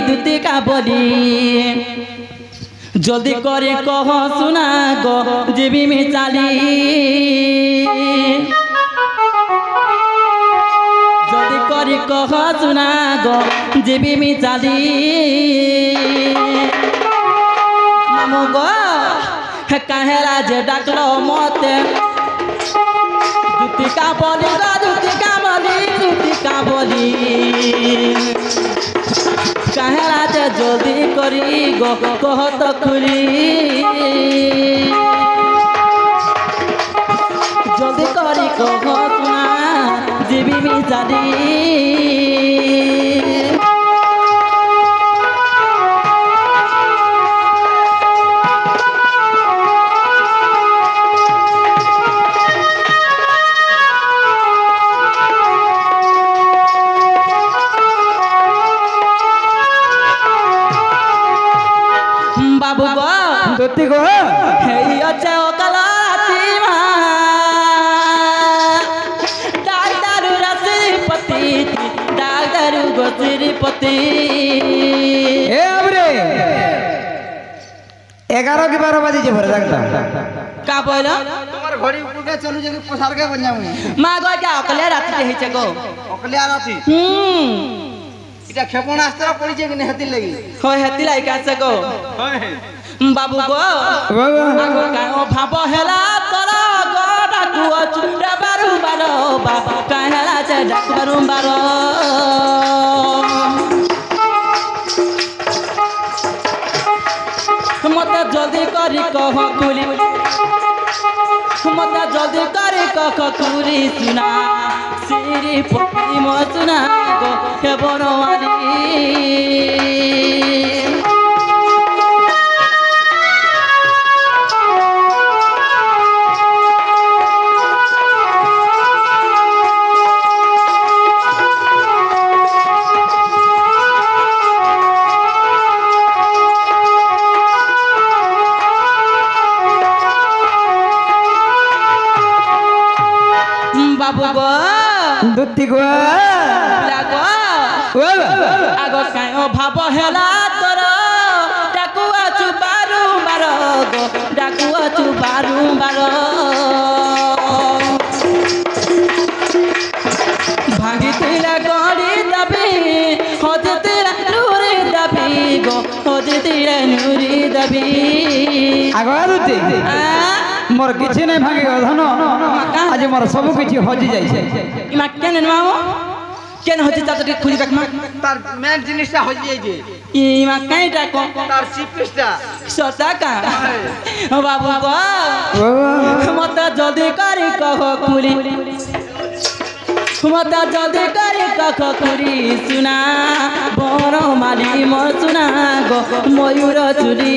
দুটি কাবলি जल्दी करे कह सुना गो जीवी में चाली जल्दी करे कह सुना गो जीवी में चाली मामो गो कहेला जे डाकलो मते दुती का बोली गो दुती का बोली कहेला जे जल्दी करी गो कह तो खुली जल्दी करी कह सुना जीवी में चाली दुती गो हे अच्छा ओकलाती मा डाक्टरू रसिपति डाक्टरू गोसिपति ए अबरे 11 के 12 बजे जे भरे जागता का बोलो तुम्हार घड़ी उठे चलू जे पसार के बन जाऊ मा गो जा ओकले राती हे छे गो ओकले राती इटा क्षेपणास्त्र पड़ी जे कि हेती लगी होय हेती लाई का से गो बाबू गो आगो काओ भाबो हेला तोरा गो डाकू चुरा बारू बारो बाबा कहेला जे डाकू बारू बारो मते जल्दी करी कह कुली मते जल्दी करी कह कुली सुना सिरी पति म सुना गो हे बनवाली बाबू गो दुती गो लागो आगो कायो भाबो हेला तोर डाकुआ चुबारू बारो गो डाकुआ चुबारू बारो भांगी तेरा गड़ी दबी होजे तेरा नूरी दबी गो होजे तेरा नूरी दबी आगो दुती मोर किछि नै भांगे धन आज मोर सब किछि हजि जाय छै इमा केन नमाओ केन हजि ता तो खुली देखमा तार मेन जिनिसटा हो जाय जे इमा काईटा को तार चिपिसटा सता का बाबू गो मत जल्दी करी कह खुली मत जल्दी करी कह खुली सुना बरो माली म सुना गो मयूर चुरी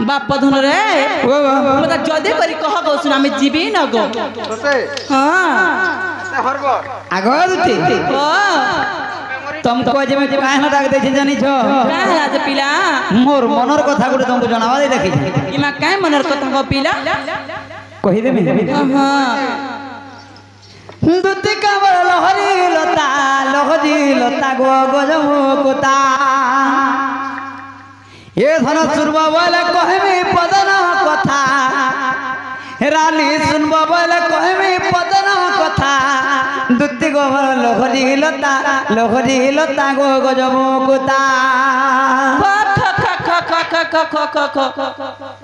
बाप धन रे मत जल्दी करी कह गो सुना मैं जीवी न गो छोटे हां हरबो आगो दुती ओ तुमको जे में काहे न डाक दे छै जानि छो काहे आज पिला मोर मनर कथा गुटे तुमको जनावा दे देखि इमा काहे मनर कथा गो पिला कहि देबे हां दुती का लहरी लता गो गजमु कोता ये धन सुनबा बोले कहमी पदन कथा रानी सुनबा बोले कहमी पदन कथा दुती गो लहरी लता गो गजमु कोता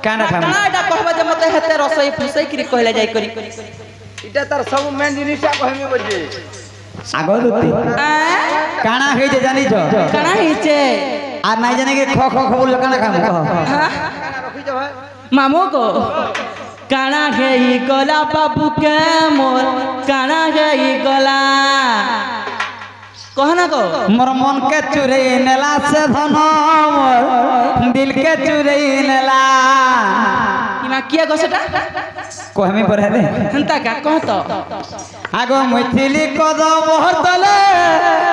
काना खाम कानाडा कहबा जे मते हेते रसोई फसई करी कहला जाय करी इटा तार सब मेन जिनिसटा कहमी बजे आगो दुती काना हे जे जानि छो काना हिचे आ নাই জানে কি খ খ খবর কানা খাম रखी जा भाई मामो को काना गई गला बाबू के मोर काना गई गला कहना को मोर मन के चुरे नेला से धन मोर दिल के चुरे नेला না কি গো সেটা কহমি পরে দে হেন্তা কা কহ তো আগো মৈথিলি কদম হরতলে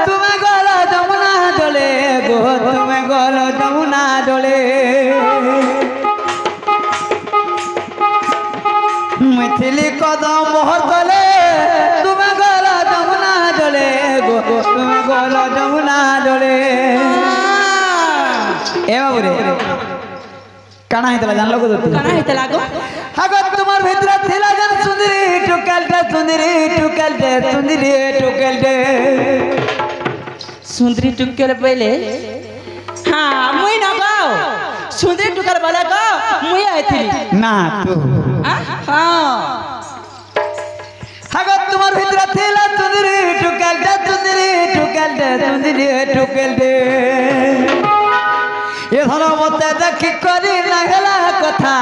তুমি গল যমুনা জলে গো তুমি গল যমুনা জলে মৈথিলি কদম হরতলে তুমি গল যমুনা জলে গো তুমি গল যমুনা জলে এ বাবু রে কানা হইতলা জানলো গো তুই কানা হইতলা গো আগো তোমার ভিতরে ছিলা জান সুন্দরী টুকালটা सुंदरी टुकर पहले हाँ मुई ना गो सुंदरी टुकर बोले गो मुई आई थी ना तू हाँ अगर तुम्हारे भीतर थीला सुंदरी टुकलते ये धनो मते देखि करी लागला कथा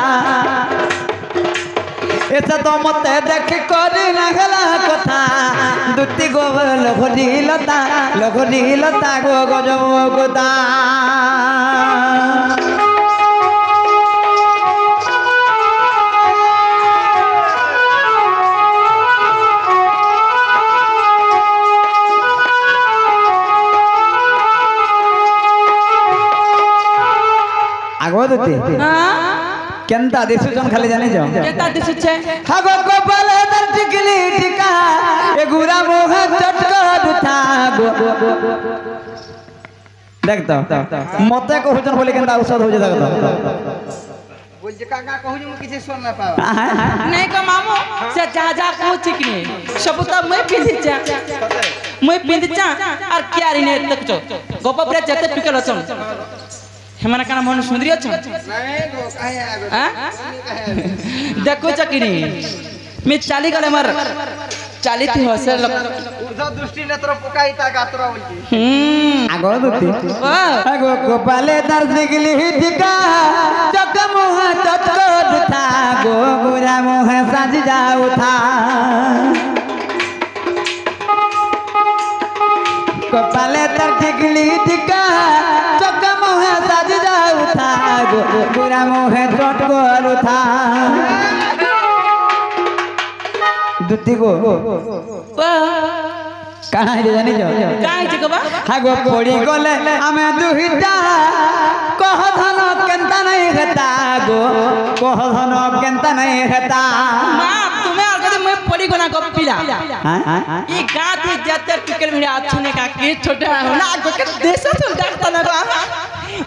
ऐसा तो मते देखि करी लागला कथा दुती गो लखोडी लता गो गजब गोदा आगो दुती केंता दिसुचन खाली जाने जाओ केंता दिसुचे हागो गोपाल दर टिकली टिका ए गुरा मोह चटका दुथा गो देख तो मते कहउचन बोले केंता औषध हो जाता बोल जे काका कहू जे किसी सुन ना पावा नहीं को मामू से जा को चिकनी सब तो मैं पिंदिचा और क्या रे ने तक तो गोपापुरा जते पिकल अछन हेमना काना मन सुंदरी अछन नहीं गो काहे आगो हां देखो चकिनी मैं चाली गले मर चाली थी हसे उधर दृष्टि नेत्र पकाई ता गात्रा बोलती आगो दुती आगो गोपाले दर दिगली टिका चक मोह चटका दुथा गो गुरा मोह साज जाऊ था गोपाले दर दिगली टिका चक मोह साज जाऊ था गो गुरा मोह चटका था दुती गो कहाँ है जानी जाओ काहे जगबा हागो पड़ी गले हमें दुहिता कह धन केंता नहीं हेता गो कह धन केंता नहीं हेता मां तुम्हें आगे मैं पड़ी गोना गप्पीला हां ई गात जते टिकल में आछने का के छोटा हो ना गो के देश से डाकता ना गो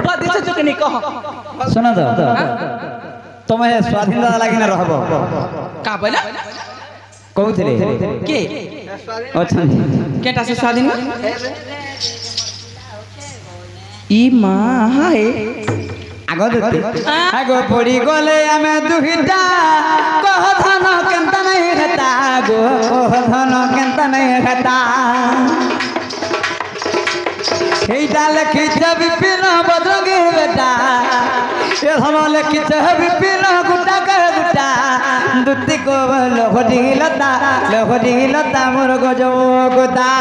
वो देश जो के नहीं कहो सुना दो तुम्हें स्वाधीनता लागी ना रहबो का बोला कहउथिले के अच्छा केटा से स्वाधीन ई मां हाय आगो दुती आगो पड़ी गले हमें दुहिता कह धन केंता नहीं हेता गो कह धन केंता नहीं हेता এইটা লেখিছ বিপিন বদরঙ্গী বেটা এ ধন লেখিছ বিপিন গুটা করে দুটা দুটি কো লহরি লতা মোর গজ গোদা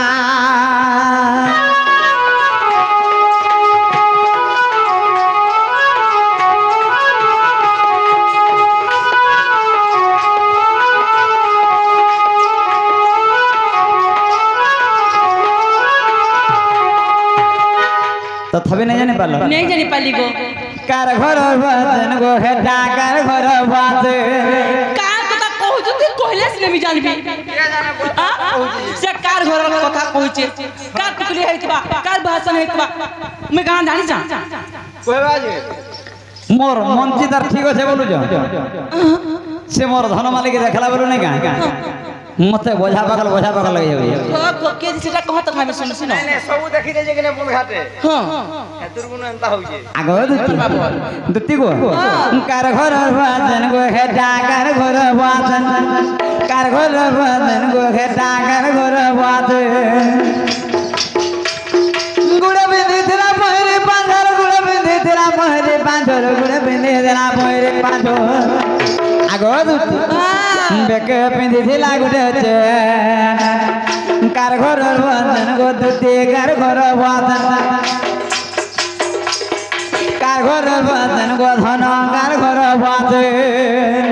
तो थबे नहीं जाने पालो नहीं जानी पाली गो कार घर बाजन गो हेटा कार घर बाज कार कथा कहू जो तू कहले से नहीं जानबी के जाने बोल से कार घर कथा कहूचे कार टुकली हेतबा कार भाषण हेतबा मैं गां जानी जा कहबा जे मोर मंचीदार ठीक আছে बोलु जो से मोर धन मालिक देखला बोलु नहीं का मते बोझा पागल लगे जाबे के सेटा कहत हम सुन सुनो नहीं सब देखि दे जे के बोल घाटे हां दुर्गुण अंता हो जे आगो दुती गो कार घर बाजन गो हेटा कार घर बाजन गो हेटा कार घर बाज गुड़ बिंदी तेरा मोहरे पांजर गुड़ बिंदी तेरा मोहरे पांजर गुड़ बिंदी तेरा मोहरे पांजर आगो दुती बेके पिंदी थिला गुटे चेन कार घर बाजन गो दुती कार घर बाजन कार घर बाजन गो धन कार घर बाजन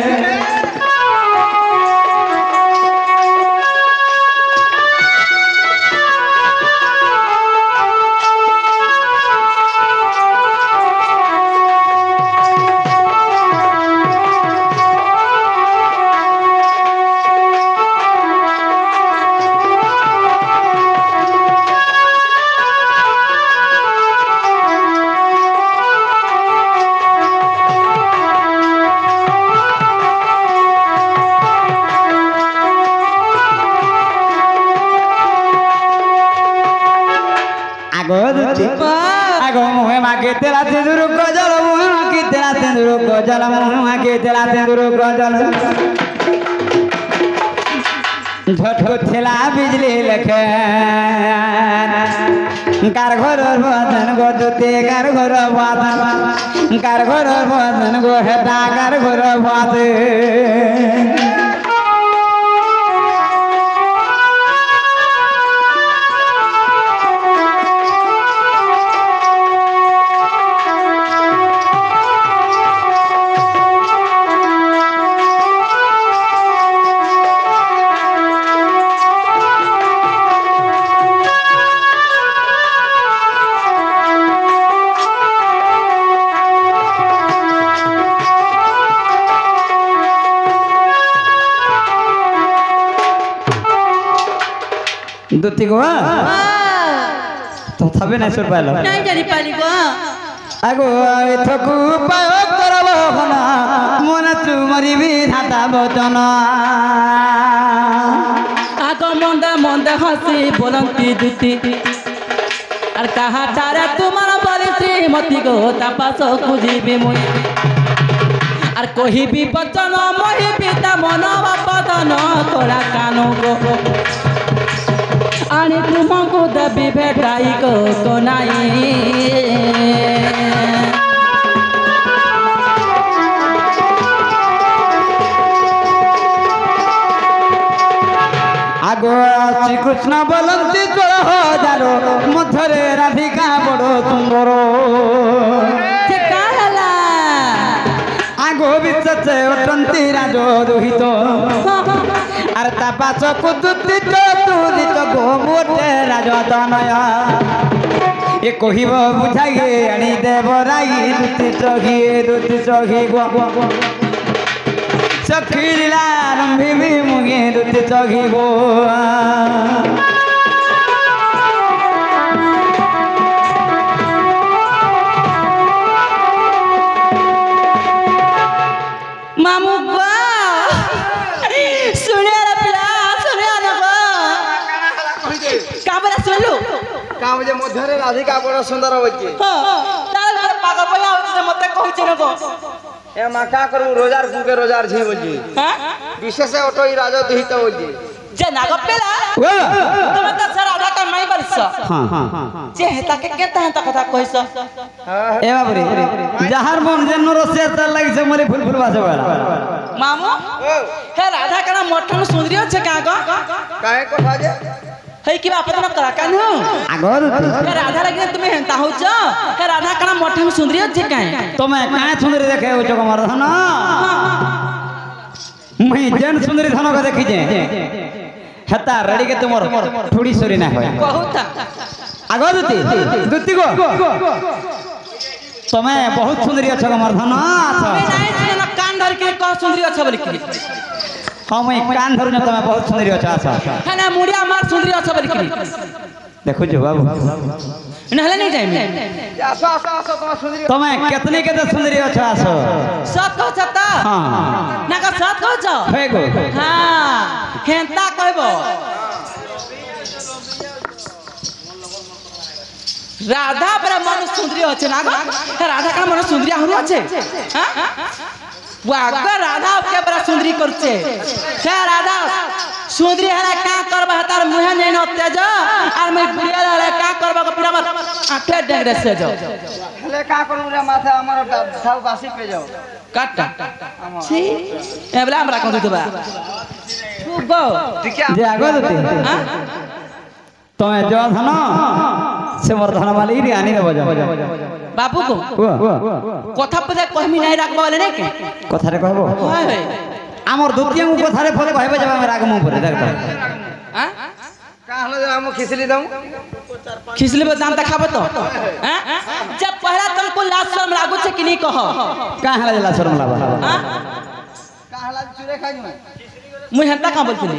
के तेरा सिंदूर को जल मुआ के तेरा सिंदूर को जल मुआ के तेरा सिंदूर को जल झटको थेला बिजली लखे कार घर बदन गो दुते कार घर बदन गो हेता कार घर बदन दुती गो तथापि नाही सुर पाहिलं नहीं जानी पाली गो आगो थकू पाय करब हना मन चुमरी विधाता बचन आगो मंदा मंदा हसी बोलंती दुती और कहा तारा तुम्हारा बोले श्रीमती गो तापास खुजीबी मुई और कोई भी बचन मोहि पिता मन बदन तोरा कानो गो आणि तुमको दबी भेटाई को नाही आगो श्रीकृष्ण बोलती चोर हजारो मधुरे राधिका बड़ सुंदर आगो विचचे अटंती राजो दुहित अरे तापास कुदुती चतुरित गो मोटे राजतनय ये कहिब बुझाइए आनी देवराई दुति चघी गो सखीला रंभी मुगे दुति चघी गो मामू गो का मुझे मधुरे राधिका बड़ सुंदर होची तार घर पागल भया होची जे मते कहछि न गो ए माका करू रोजार गुके रोजार झी बोलजी हां विशेष ऑटो ई राजा दुहित बोलजी जे नाग पेला तुम त सर आधा का माई बरस हां जे हेता के केता हेता कथा कहिस ए बाबरे जहार मन जन्नो रसे त लागि छ मरे फुल बासे वाला मामू हे राधा कना मोठन सुंदरी छ का गो काहे कोठा जे हे कि बाप तन करा कानु आगर हे राधा लगे तुम हेता होछ हे राधा कना मोठन सुंदरी छ काहे तमे काहे सुंदरी देखे हो चको मर धन मैं जन सुंदरी धन का देखि जे हेता रेडी के तुमर थोड़ी सोरी ना होय बहुता आगर दुती गो तमे बहुत सुंदरी छ मर धन मैं नहीं सुन कान धर के कह सुंदरी छ बोली कि हां मैं कान धरु न तमे बहुत सुंदरी छ है ना मुड़िया मार सुंदरी छ बोली कि देखो जो बाबू नहले नहीं जाई आसो तो सुंदरी तमे कितने के सुंदरी छ आसो सत कह छता हां ना का सत कह छ हे गो हां हेंता कहबो राधा पर मन सुंदरी আছে না গো রাধা का मन सुंदरी हरु আছে हां वागा राधा के बड़ा सुंदरी करछे से राधा सुंदरी हरा का करबा तार मुहे नै न तेज और मैं बुढ़िया रे का करबा को पिरा आठे डेगरे से जो ले का करू रे माथा हमर सब बासी पे जाओ काटा छी एबला हमरा को देबा तू गो जे आगो दते हां तमे जो धन से मोर धन वाली रे आनी देबो जा बाबू को কথা পদে কহমি নাই রাখবা বলে নাকি কথা রে কহবো হয় আমর দ্বিতীয় কথা রে ফলে কইবে যাবে আমি রাগমু পরে দেখ हां का हलो हम खिचली दऊ खिसले में दाम देखाबो तो हां जब पहला तुमको लाज शर्म लागो छे कि नहीं कह का हला जला शर्म लाबा हां का हला चूरे खाई मैं मुई हंता का बोलतली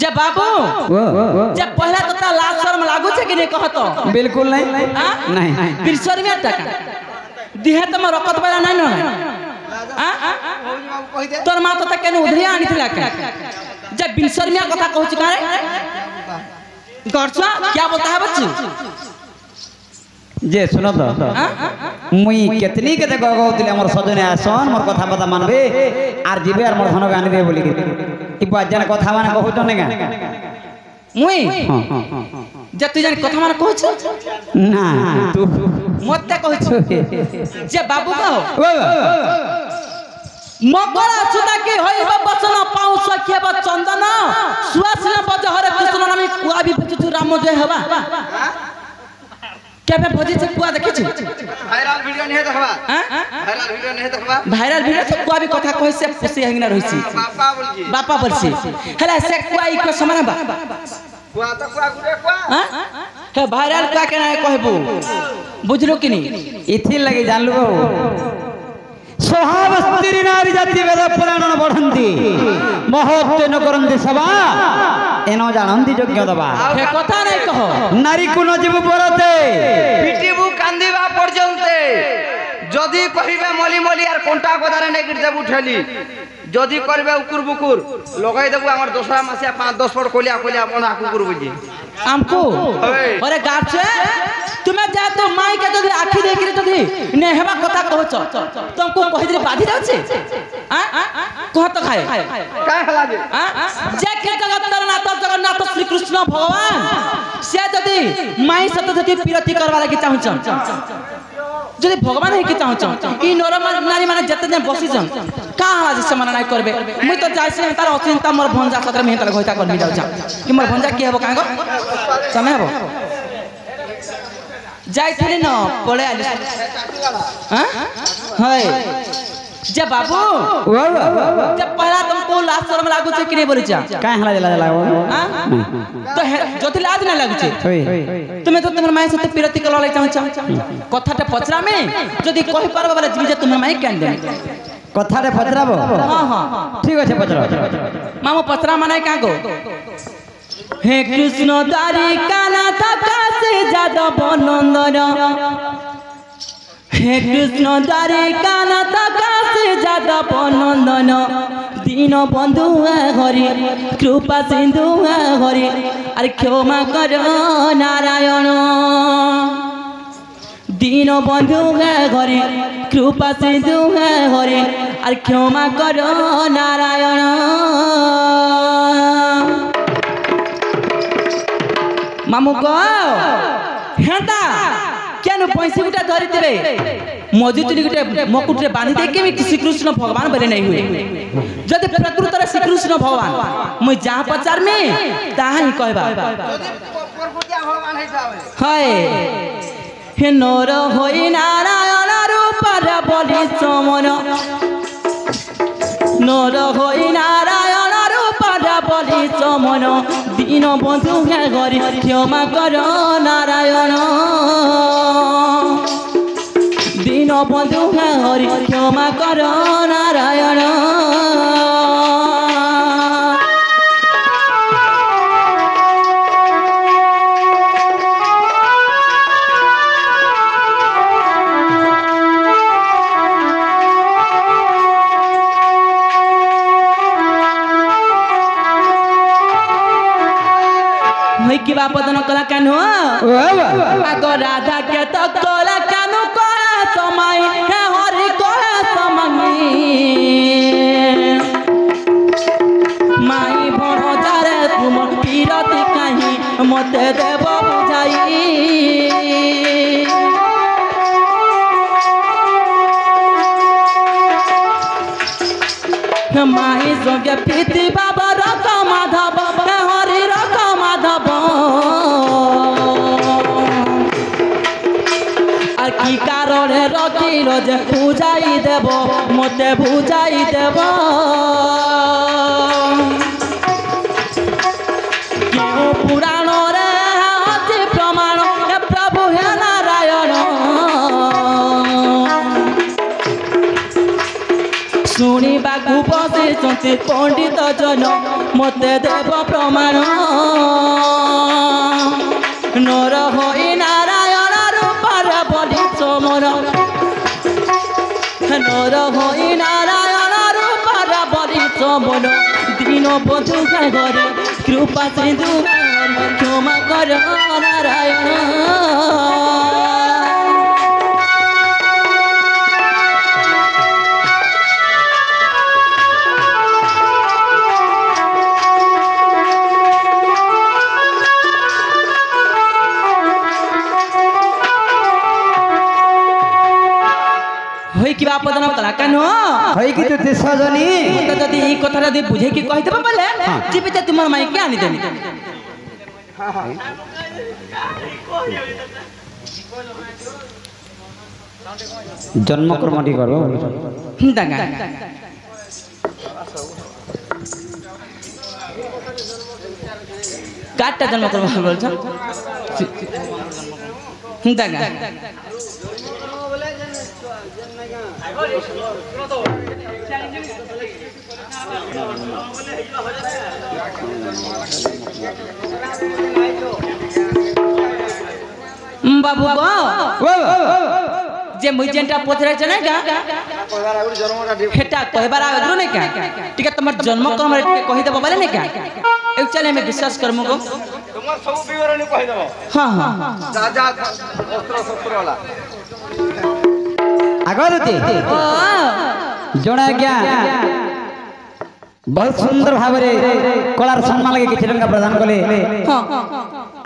जब बाबू जब पहला तो ता लाज शर्म लागो छे कि नहीं कह तो बिल्कुल नहीं हां नहीं बिरसर में टका दिहे त म रकत वाला नहीं न हां बाबू कहि दे तोर मां तो त केने उधरिया आनी थिला के जब बिरसर में कथा कहू छी का रे गरछा क्या बोलता है बच्चू जे सुनो तो मुई केतनी केते कहउतिले हमर सजने आसन मोर कथा पता मानबे आर जीबे आर मोर धन गानी दे बोली ई बाजन कथा माने कहउत ने गा मुई हां हां जे तू जान कथा माने कहछ ना तू मते कहछ जे बाबू कहो मगरा सुदा के होइबा बचन पाउ सखियब चंदन सुवासना बजहरे कृष्ण नामी कुआ भी बचतु राम जय हवा केबे भजी से कुआ देखिछ भाइरल वीडियो नहीं देखबा हां भाइरल वीडियो नहीं देखबा भाइरल वीडियो से कुआ भी कथा कहि से खुशी हंगना रहिछि बापा बोलछि हला से कुआ ई को समान बा कुआ तो कुआ गुरे कुआ हां हे भाइरल का केना कहबू बुझलो कि नी इथि लगे जानलु स्वभाव स्त्री नारी जाति वेद पुराण बढ़ंती महत्व न करंती सभा एनो जानंती योग्य दबा हे कथा नहीं कहो नारी को न जीव परते पिटिबु कांदिबा पर्यंते जदी कहिबे मली मली आर कोंटा गोदारे नै गिर देबु ठेली जदी करबे उकुर बुकुर लगाई देबु हमर दोसरा मासिया 5-10 फट कोलिया कोलिया बना कुकुर बुझी हमको अरे गाछ तुमे जा तो माई के जदी आखी देख रे जदी ने हेबा कथा कहछ तुमको कहि दे बाधी रहछे हां कह तो खाए काय हला जे जे के जगन्नाथ श्री कृष्ण भगवान से जदी माई सत जदी पिरती करबा लागि चाहछ जदी भगवान है कि चाहछ ई नर नारी माने जते दिन बसी जन का आज से मन नाइ करबे मुई तो जाइसे तार अचिंता मोर भंजा सतर में तले घोइता करबी जाउ कि मोर भंजा की हेबो कागो समय हेबो जाइथिली न पळे आली हां हाय जे बाबू जे पहला तुमको लाज शर्म लागु छै कि नहीं बोलै छ काय हला जला जला हां तो जति लाज ना लागु छै तुमे तो तुमर माय सते पिरती कला लै चाहछ कथाटे पचरा में जदी कहि परबा वाला जीव जे तुमर माय केन दे कथाटे पचराबो हां हां ठीक अछि पचरा मामो पचरा माने का गो हे कृष्ण दारी काना थका से ज्यादा बनंदन हे कृष्ण दारी काना थका से ज्यादा बनंदन दीन बंधु हरि कृपा सिंधु हरि अरे क्षमा कर नारायण दीन बंधु हरि कृपा सिंधु हरि अरे क्षमा कर नारायण मामू को हेंता केन पैसे गुटा धरि देबे मजुतरी गुटे मकुट रे बांधी दे के श्री कृष्ण भगवान बरे नहीं हुए जदि प्रकृत रे श्री कृष्ण भगवान मुई जहां पचार में ताहा ही कहबा प्रकृतिया भगवान है जावे हाय हे नर होई नारायण रूप रे बोली चमन नर होई नारायण रूप रे बोली चमन दीन बंधु हरि क्षमा कर नारायण दीन बंधु हरि क्षमा कर नारायण की बापदन कला कानु आगो राधा के तो कला कानु कला समय हे हरि कला समय माई भण जारे तुम पीरती कहीं मते देव बुझाई माही संगे प्रीति बाबा रक माधव हरि रक माधव আর কি কারণে রকিল যে বুঝাই দেব মতে বুঝাই দেব কেউ পুরাণ রে আছে প্রমাণ প্রভু হে নারায়ণ শুনিবাকু বসিଛନ୍ତି পণ্ডিত জন মতে দেব প্রমাণ নর হই নারায়ণ রূপর বলি চমন নর হই নারায়ণ রূপর বলি চমন দীন বন্ধু ঘরে কৃপা সিন্ধু ক্ষমা কর নারায়ণ হই কি তুই সজনী তো যদি এই কথা যদি বুঝে কি কই দেব বলে জীবিতে তোমার মাই কে আনি দেবি জন্মকর্মটি করব দাঙ্গা কাটটা জন্ম করবো বলছো দাঙ্গা বাবু গো যে মুই যেটা পথরাইছ না কা হেটা কইবার আগরু না কা ঠিক তোমার জন্ম কর্ম রে কই দেব বলে না কা একচুয়ালি আমি বিশ্বাস করমু গো তোমার সব বিবরণী কই দেব হ্যাঁ হ্যাঁ যা যা অস্ত্র वाला আগরতি জোনা আজ্ঞা बहुत सुंदर भावरे कलार सम्मान लगे किछि टंका प्रदान कले हां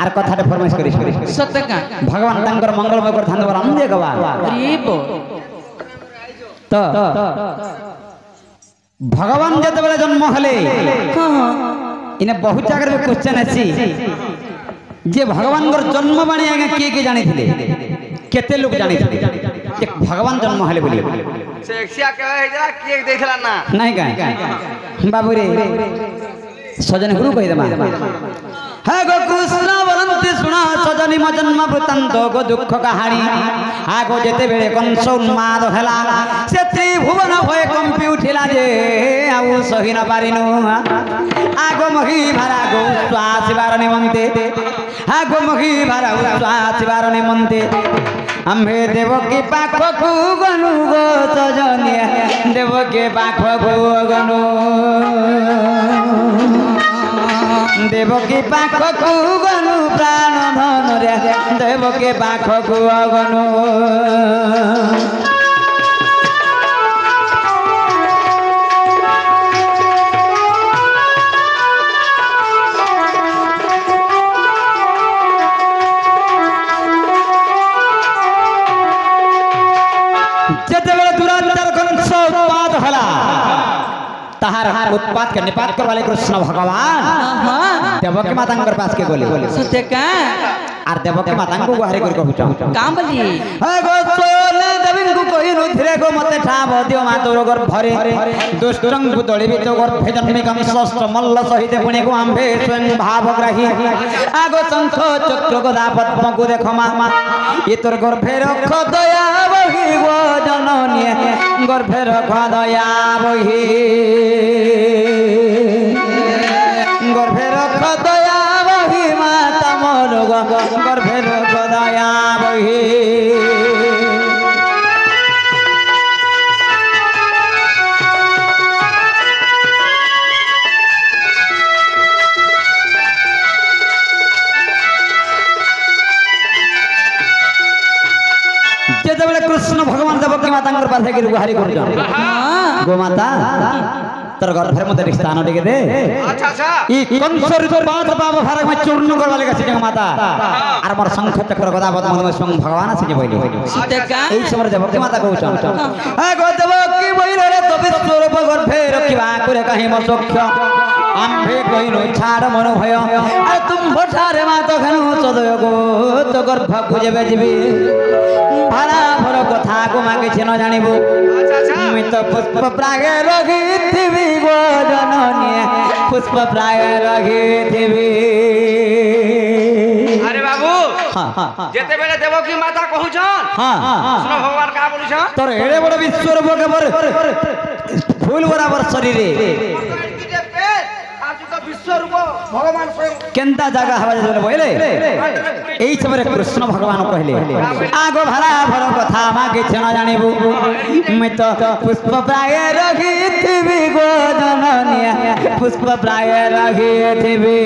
आर कथाटे फरमाइश करिस सत्य का भगवान तांकर मंगलमय कर थांदर आनंद गवा अरे बो तो भगवान जते बेले जन्म हले हां हां इने बहुत जगह में क्वेश्चन अछि जे भगवान कर जन्म बाणी आगे के जानि थिले केते लोग जानि थिले जे भगवान जन्म हले बोली से एक्सिया कहे जरा के देखला ना नहीं काहे बाबू रे सजन गुरु कहि दमा हे गो कृष्ण बोलंती सुना सजनी म जन्म वृत्तांत गो दुख कहानी आगो जेते बेले कंस उन्माद हेला से त्रिभुवन भय कंपी उठिला जे आउ सही न पारिनु आगो मही भारा गो श्वास बार निमंते आगो मही भारा श्वास बार निमंते आम्भे देवकी पाखकु गनु गो सजनी देवकी पाखकु गनु देवकी पाखकु गनु प्राण धन रे देवकी पाखकु गनु जेतेबेले दुराचार कंस उत्पात हला ताहार उत्पात के निपात कर वाले कृष्ण भगवान हां देवकी मातांकर पास के गोले सत्य का आर देवकी मातांको गुहारी कर कहू काम बोली हे गो सोले देवी को कहिनु थिरे गो मते ठाब दियो मा तोर गर्भरे दुष्टं पुतळी बित गर्भे जन्मे कंसष्ट मल्ल सहित पुणे को आंबे स्वयं भावग्राही आगो शंख चक्र गदा पद्म को देख मा ये तोर गर्भे रख दया बहि गो जननी गर्भे रख दया बहि गर्भे रख दया बहि माता मोर गर्भे रख दया बहि जेतेबेले कृष्ण भगवान देवकी मातांकर पासे के गुहारी कर हां गो माता तोर गर्भर मते स्थान देके दे अच्छा अच्छा ई कंसर पांच पाप भारत में चूर्ण कर वाले का माता आर मोर शंख चक्र गदा पद्म में स्वयं भगवान से बोले सत्य का एई समय देवकी माता कहू हे गो देवकी बोले रे तो विश्वरूप गर्भे रखिबा करे कहीं म सख्य आम्भे कहिनो छाड़ मन भय अरे तुम भठारे मा तो घनु सदय गो तो गर्भ को जेबे जीबी भाड़ा भर कथा को मागे छ न जानिबो अच्छा अच्छा मैं तो पुष्प प्रागे रखिथिबी गो जननी पुष्प प्रागे रखिथिबी अरे बाबू हां हां जेते बेले देवकी माता कहूछन हां कृष्ण भगवान का बोलुछन तोर एड़े बड़ विश्वरूप के बर फूल बराबर शरीर विश्वरूप भगवान स्वयं केंता जगह हवा जे बोले एई समय कृष्ण भगवान कहले आगो भरा भर कथा मागे छ न जानिबो मैं तो पुष्प प्राय रखिथिबी गो जननी पुष्प प्राय रखिथिबी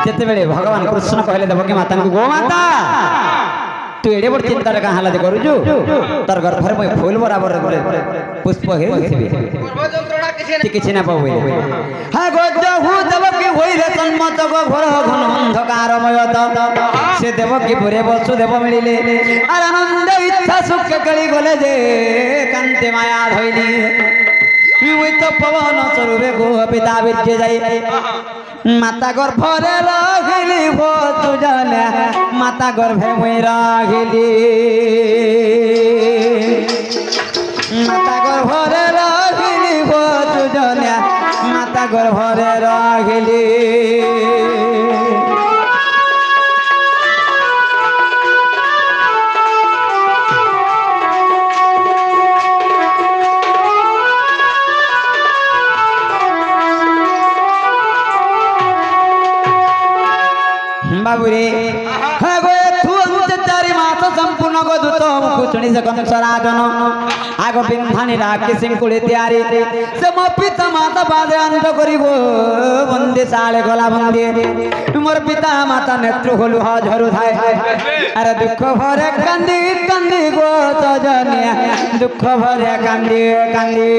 जेते बेले भगवान कृष्ण कहले देवकी माता को गो माता तू एडे बड़ चिंता का हालत करू छु तर गर्भर में फूल बराबर पुष्प हे যন্ত্রণা কিছু কিছু না পাবো হ্যাঁ গজ্জ হু দেবকী হইলে সন্মত ঘোর ঘন অন্ধকারময় সে দেবকী পুরে বসুদেব মিলিলে আর আনন্দ ইচ্ছা সুখ কলি গলে যে কান্তে মায়া ধইলি ওই তো পবন স্বরূপে গো পিতা বীর্যে যাই মাতা গর্ভরে রাখিলি ভোতু জানে মাতা গর্ভে মুই রাখিলি মাতা গর্ভরে রাখিলি ভোতু জানে মাতা গর্ভরে রাখিলি बाबुरे हाँ गो तू अंत चारि मास संपूर्ण गो दूत कुचणी से कंसराजन आगो बिंधानी राखी सिंकुड़ी त्यारी से मो पिता माता बादे अंत करी गो बंदे साले गला बंदे मोर पिता माता नेत्र होलु ह झरु थाए अरे दुख भरे कांदी कांदी गो सजनिया दुख भरे कांदी कांदी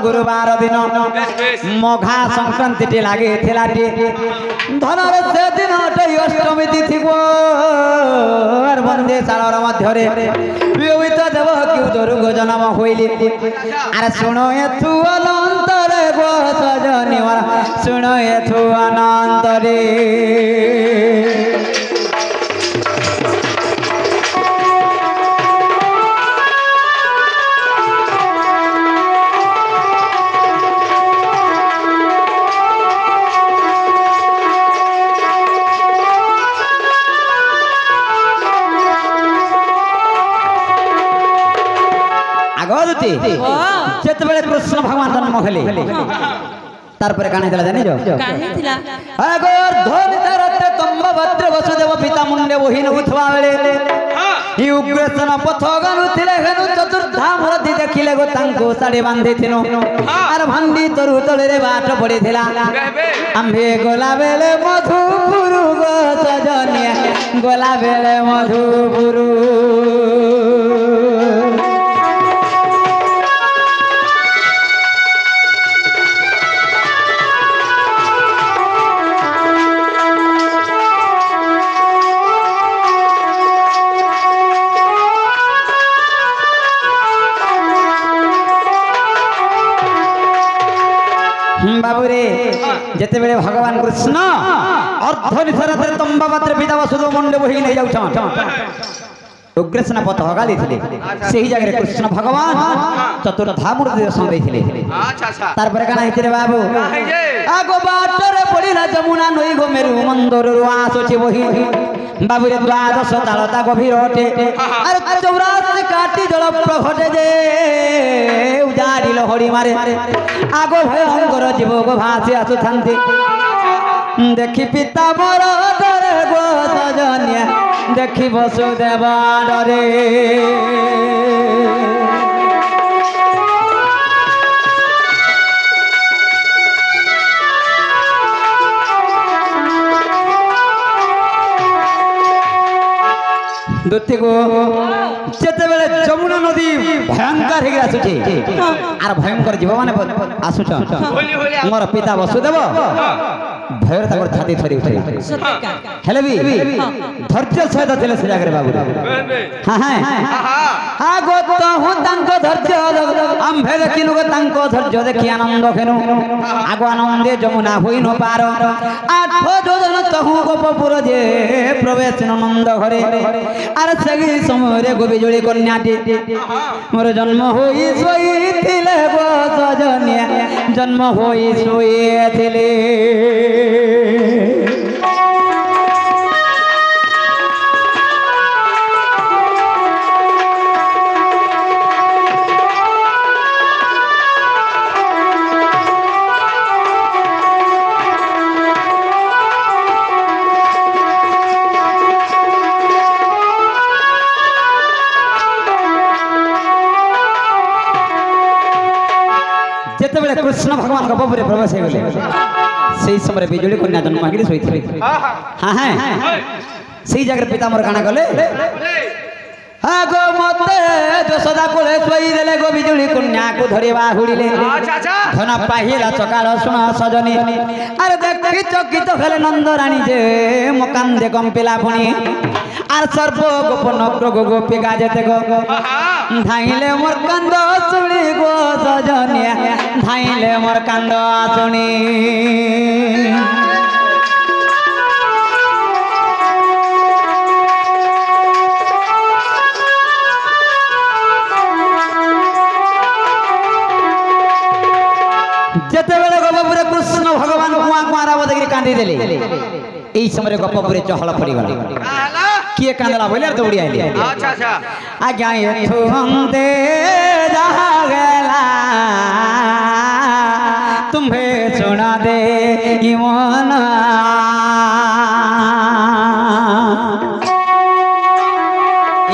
गुरुवार दिन मघा संक्रांति लगे धनर से दिन अष्टमी तिथि बंदे शाल मध्य देव क्यों दुर्ग जन्म होइले अरे सुनो एथु अनंतरे गो सजनी सुनो एथु अनंतरे जिते बेले कृष्ण भगवान जन्म हेले तारपरे काने दिला जानि जो काहे थिला अगर धोनि तरते तंबभद्र वसुदेव पिता मुंडे वहिन उठवा बेले ई उग्रसेन पथ गनु थिले हेनु चतुर्धा मूर्ति देखिले गो तांको साड़ी बांधी थिनो आर भांडी तरु तळे रे बाट पड़ी थिला आम्भे गोला बेले मधुपुर गो सजनिया गोला बेले मधुपुर बाबूरे जिते बेले भगवान कृष्ण अर्धनिशर तंबापात्र पिता वसुदेव मुंडे बोही नहीं जाऊ उग्रसेन पथ हगाली से जगह कृष्ण भगवान चतुर्धा मूर्ति दर्शन देते तारपर काना हितरे बाबू आगो बाटरे पड़िला जमुना नई गो मेरु मंदर आसुची बोही बाबूरे द्वादश तालता गभीर अटे अरे 84 काटी जल प्रघटे जे उजाड़ी लहड़ी मारे आगो भयंकर जीव गो भासी आसुथांती देखी पिता मोर डरे गो सजनिया देखी वसुदेव डरे दोती को जेते बेले जमुना नदी भयंकर हेगे आसुची आर भयंकर जीव माने आसुछ मोर पिता वसुदेव भयर तकर छाती थरी उठे हेले भी धैर्य सहित थिले से जागरे बाबू हां हां आ गो तो हूं तांको धैर्य आम्भे देखिनु गो तांको धैर्य देखि आनंद खेनु आगो आनंदे जमुना होई न पार आठ जोजन तहु गोपपुर जे प्रवेश नंद घरे आर सगी समय गोबी जोड़ी कन्याटी मोर जन्म होई सोई थिले गो सजनिया जन्म होई सोई थिले ଯେତେବେଳେ କୃଷ୍ଣ ଭଗବାନ ଗପପୁରରେ ପ୍ରବେଶ ହେଇଗଲେ ସେଇ ସମୟରେ ବିଜୁଳି କନ୍ୟା ଜନ୍ମ ହେଇକି ଶୋଇଥିଲେ ହଁ ହଁ ସେଇ ଜାଗାରେ ପିତା ମୋର କାଣା କଲେ ଆଗ ମତେ ଯଶୋଦା କୋଳେ ଶୋଇଦେଲେ ଗো ବିଜୁଳି କନ୍ୟାକୁ ଧରିବା ହୁଡ଼ିଲେ ଧନ ପାହିଲା ସକାଳ ଶୁଣ ସଜନୀ ଆରେ ଦେଖି ଚକିତ ହେଲେ ନନ୍ଦରାଣୀ ଯେ ମୋ କାନ୍ଦେ କମ୍ପିଲା ପୁଣି আর সর্ব গোপন গো গোপিকা যেতে গো ধাইলে মোর কান্দ শুনি গো সজনিয়া ধাইলে মোর কান্দ শুনি যেতেবেলে গোপপুরে কৃষ্ণ ভগবান কুয়া কুয়া রাব দেখি কান্দি দেলে এই সময় গোপপুরে চহল পড়িগলা किए कांदला बोले तो उड़ी आइली अच्छा अच्छा आज्ञा एथु हमते जहा गेला तुम्हे सुना दे ईमान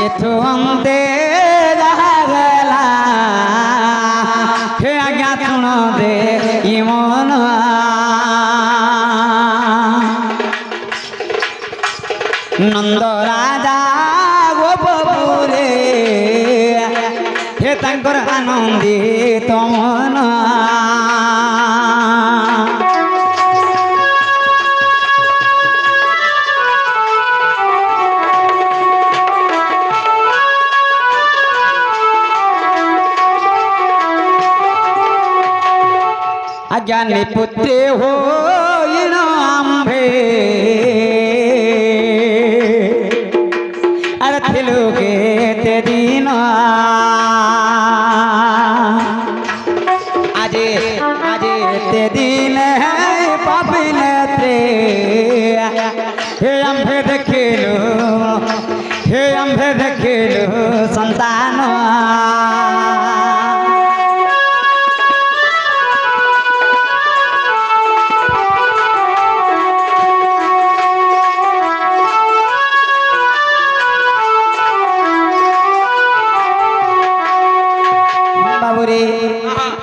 एथु हमते जहा गेला हे आज्ञा सुना दे ईमान नंद राजा गोपपुरे हे तांकर आनंदित मन अज्ञानी पुत्र हो आंबे थिलुगे ते दिन आजे आजे ते दिन है पापिन त्रे हे अम्भे देखिलु संतान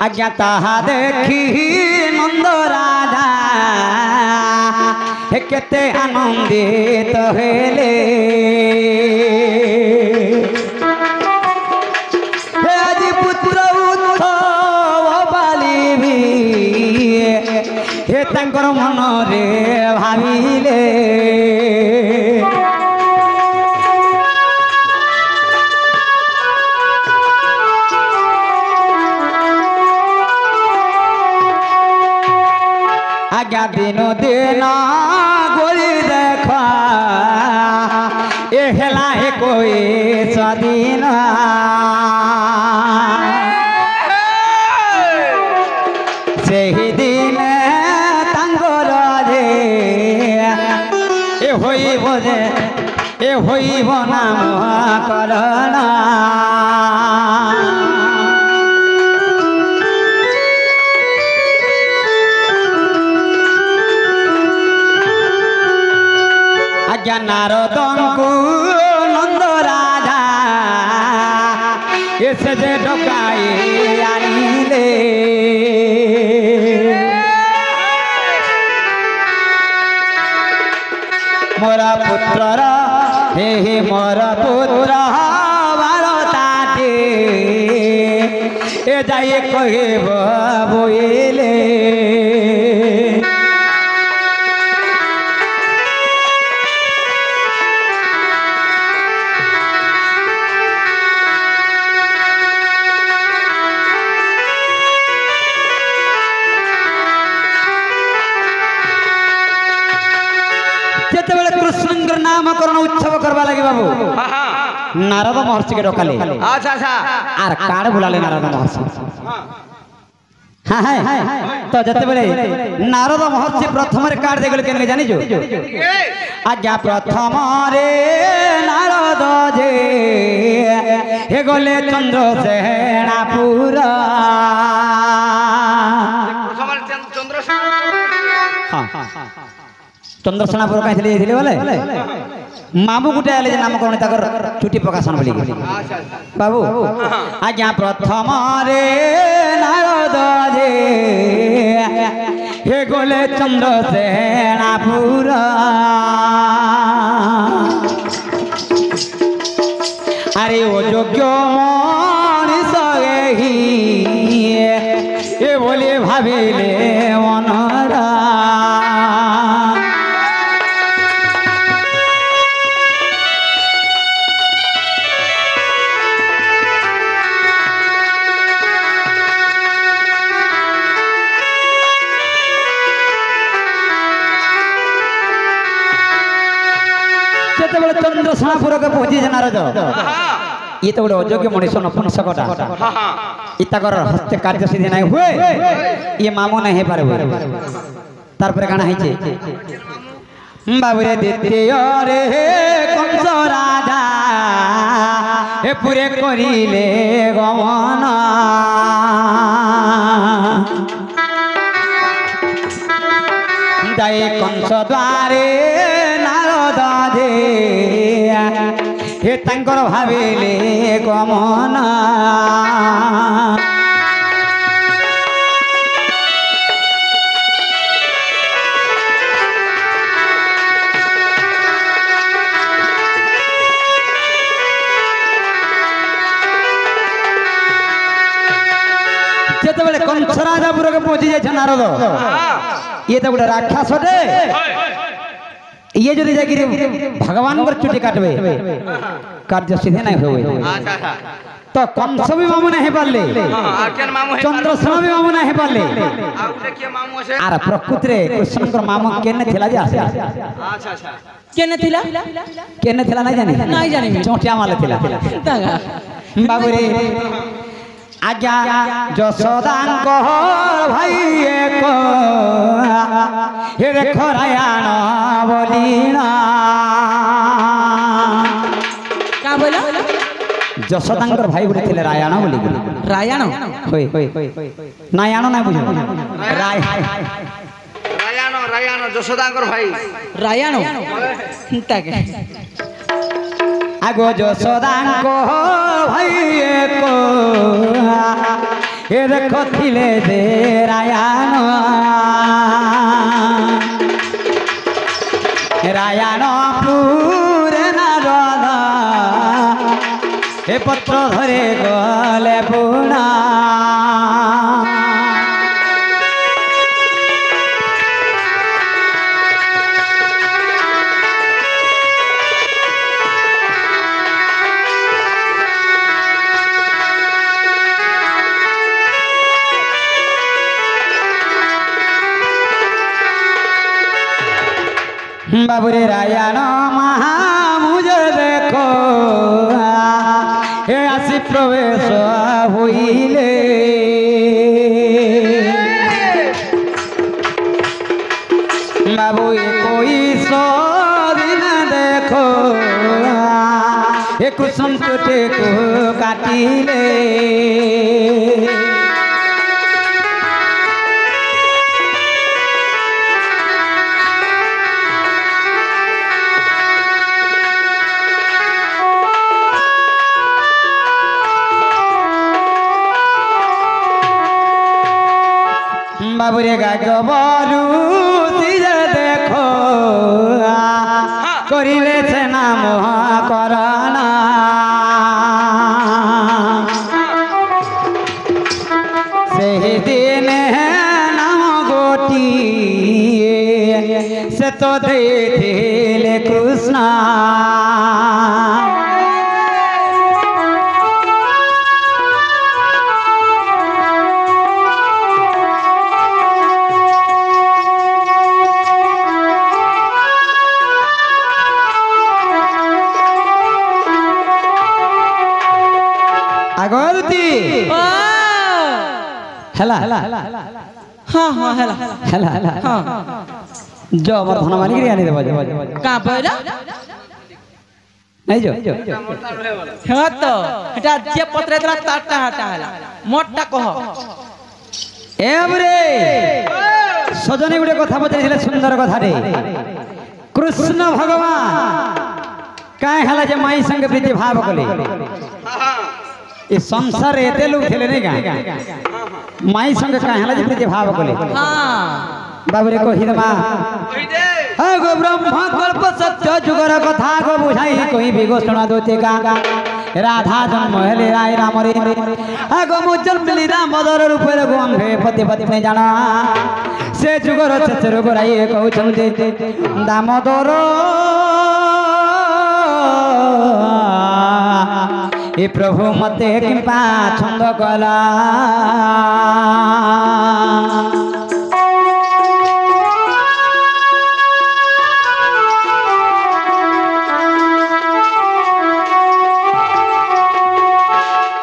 आज्ञा ताहा देखी नंद राजा हे केते आनंदित हेले हे आजी पुत्र उत्सव बालिबी हे तांकर मन रे भाविले आज्ञा दिन दिन गोली देखा ए हेला हे कोई स्वाधीन सेही दिन तांगर जे ए होइब नाम करण नारदंकु नंद राजा एसे जे डकाई आनिले मोरा पुत्रर हे मोरा पुत्र भारताटे ए जाए कहिब बोइले नामकरण उत्सव करवा लगे बाबू नारद महर्षि के डकाले अच्छा अच्छा आर कार्ड बुलाले नारद महर्षि हाँ हाँ तो जते बेले नारद महर्षि प्रथम रे कार्ड देगले केने जानि जो आज्ञा प्रथम रे नारद जे हे गले चंद्रसेनापुर हाँ चंद्रसेनापुर कहीं थे बोले मामू गुटे आले नामकरण तक छुट्टी प्रकाशन बोली बाबू आज्ञा प्रथम रे नारद जे ଚନ୍ଦ୍ରସେନାପୁର আরে অযোগ্য মଣିষ এহি এ বলে ভাবিলে মনরা যেতবে চন্দ্রসেনাপুরকে পৌঁছিছে নারদ ये तो गोटे अयोग्य मनीष नपुंसकटा इताकर हस्ते कार्य सिद्धि नहीं हुए ये मामू नहीं पारे तार पर गाना है बाबुरे द्वितीय रे कंस राजा ए पूरे करिले गमन जाए कंस द्वारे नारद दे हे तांकर भाविले गमन जेतबेले कंस राजापुर के पहुंची जाय नारद ये तो गोटे राक्षस हटे ये जो जाकि भगवान पर चुटी काटबे कार्य सिद्धि नहीं होवे तो कंस भी मामू नहीं पारले चंद्रसेना भी मामू नहीं पारले आर प्रकृति रे कृष्ण कर मामू केने थिला जे आसे अच्छा अच्छा केने थिला नहीं जानी चोटिया माले थिला बाबू रे आज्ञा यशोदांक भाई एक हे देखो रायण बोलीना का बोला यशोदांकर भाई गुटे थिले रायण बोली रायण होय नायण ना बुझो रायण यशोदांकर भाई रायण ताके आगो यशोदांक भाई एक हे देखो थिले दे रायण पूरे नारद हे पत्र धरे गले पुना बाबुरे रायण महामुज देखो हे आसी प्रवेश हुईले बाबू कोई दिन देखो हे कुसुम चोटे को काटिले बाबुरे गागबरू देखो करिले से नाम करना से दिन नाम गोटी से तो देखिले कृष्ण अगरती हेला हां हां हेला हां जो हमर धन मानी के आनी देबो का पइला नहीं जो हां तो एटा जे पत्रे तरा ताटा हटा हला मोटटा कह एबरे सजनी गुटे कथा बतैले सुंदर कथा रे कृष्ण भगवान काहे हला जे माई संग प्रीति भाव कले ये संसार एते लोग थे नहीं का माई संग कहे प्रीति भाव कले बाबुरे कहिदमा हाँ गो ब्रह्म कल्प सत्य जुगर कथा गो बुझाई कोई भी गो सुना दोते का राधा जन्म हेले राय राम रे हाँ गो मुजल मिली राम मदर रूप गो अम्भे पति पति में जाना से जुगर चचर गोराई कहउछन्ते दामोदर ए प्रभु मते कृपा छंद कला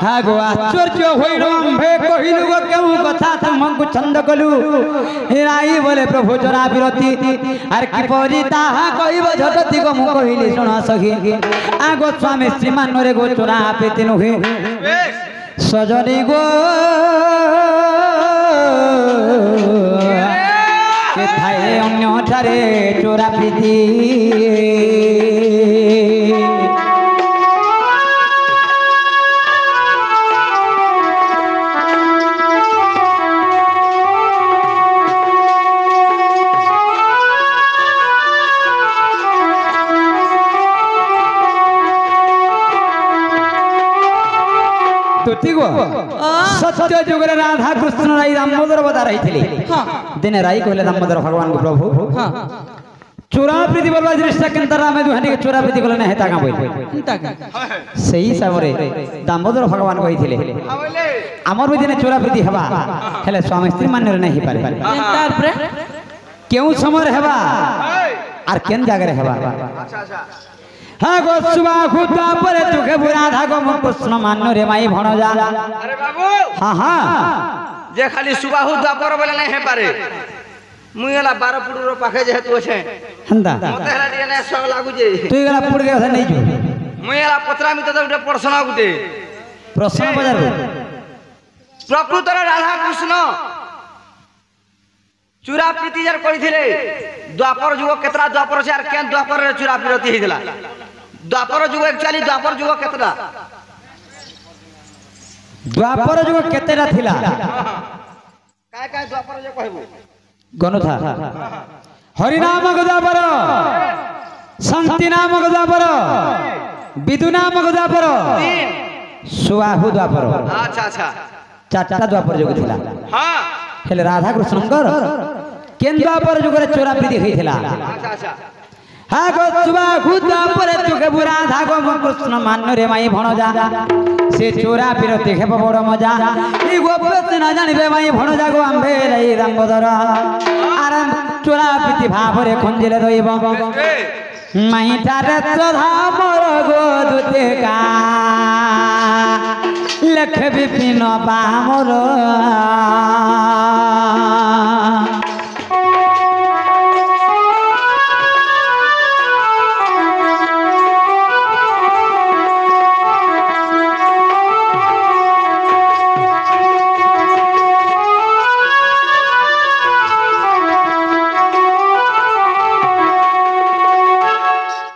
हागो आश्चर्य होइलो अम्भे कहिलु गो केउ कथा तुमको छंद कलु राई बोले प्रभु जरा विरति आर कि परि ताहा कहिब झटति गो मु कहिली सुन सखी आगो स्वामी श्रीमान रे गो चोरा पेति नुहे सजनी गो के थाए अन्य ठारे चोरा प्रीति सत्य जुग राधा कृष्ण राई दामोदर बता रही थी दिन राई कहले दामोदर भगवान को प्रभु चोरा प्रीति बोलवा दृष्टा केंतरा में दुहानी के चोरा प्रीति बोले नहीं ताका बोल सही सामरे दामोदर भगवान कही थिले हमर भी दिन चोरा प्रीति हवा हेले स्वामी स्त्री मान्य नहीं पारे तार पर केउ समय हेबा आर केन जागे हेबा अच्छा अच्छा हाँ गो सुबह खुदा पर तुके बुरा था गो कृष्ण मान्य रे माई भण जा अरे बाबू हाँ हाँ जे खाली सुबह हुदा पर बोले नहीं है पारे मुयला 12 पुडुरो पाखे जे तू छे हंदा मते हला दिए ने सब लागु जे तू गला पुड के नहीं जो मुयला पत्रा मित तो उठे प्रश्न गुटे प्रश्न बजार प्रकृतर राधा कृष्ण चूरा प्रीति जर करिथिले द्वापर जुग केतरा द्वापर चार केन द्वापर रे चूरा प्रीति हिला द्वापर जुग एक्चुअली द्वापर जुग केतरा द्वापर जुग केतेरा थिला काय काय द्वापर जे कहबो गनु था हरि नाम गदापर शांति नाम गदापर विदु नाम गदापर सुबाहु द्वापर अच्छा अच्छा चारटा द्वापर जुग थिला हां हेले राधा कृष्णकर केन द्वापर जुग रे चोरा प्रीति हेथिला अच्छा अच्छा हाँ गो सुबाहु द्वापर जुग बुरा था गो कृष्ण मान्य रे माई भण जा से चोरा प्रीति हेब बड़ मजा ई गोपत न जानिबे माई भण जा गो आंबे रे दामोदर आराम चोरा प्रीति भाव रे खंजिले रहिब माई तारे श्रद्धा मोर गो दुते का लख विपिन पामर